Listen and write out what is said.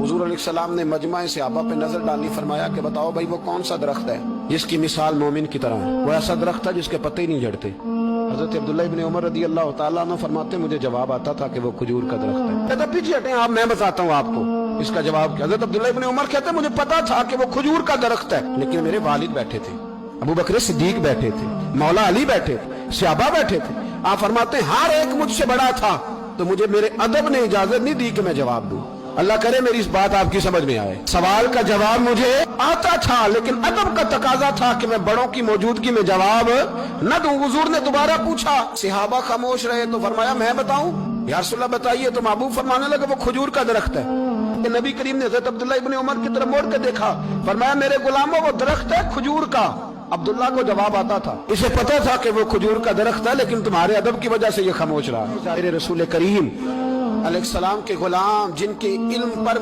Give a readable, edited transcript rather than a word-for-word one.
हुजूर अलैहिस्सलाम ने मजमा सहाबा पे नजर डाली, फरमाया कि बताओ भाई वो कौन सा दरख्त है जिसकी मिसाल मोमिन की तरह है। वो ऐसा दरख्त है जिसके पत्ते ही नहीं झड़ते। हजरत अब्दुल्लाह इब्न उमर रदी अल्लाह तआला अन्हु फरमाते मुझे जवाब आता था कि वो खजूर का दरख्त है। कहता पीछे हटें आप, मैं बताता हूँ आपको इसका जवाब क्या। हजरत अब्दुल्लाह इब्न उमर कहते मुझे पता था कि वो खजूर का दरख्त है, लेकिन मेरे वालिद बैठे थे, अबू बकर सिद्दीक बैठे थे, मौला अली बैठे थे, सहाबा बैठे थे। आप फरमाते हैं हर एक मुझसे बड़ा था, तो मुझे मेरे अदब ने इजाजत नहीं दी कि मैं जवाब दूं। अल्लाह करे मेरी इस बात आपकी समझ में आए। सवाल का जवाब मुझे आता था, लेकिन अदब का तकाजा था कि मैं बड़ों की मौजूदगी में जवाब न दूं। हुजूर ने दोबारा पूछा, सहाबा खामोश रहे, तो फरमाया मैं बताऊं? या रसूलल्लाह बताइए। तो महबूब फरमाने लगे वो खजूर का दरख्त है। नबी करीम ने हज़रत अब्दुल्लाह इब्न उमर की तरफ मोड़ के देखा, फरमाया मेरे गुलामों वो दरख्त है खजूर का। अब्दुल्ला को जवाब आता था, इसे पता था कि वो खजूर का दरख्त है, लेकिन तुम्हारे अदब की वजह से ये खामोश रहा। मेरे रसूल करीम अलैहिस्सलाम के गुलाम जिनके इल्म पर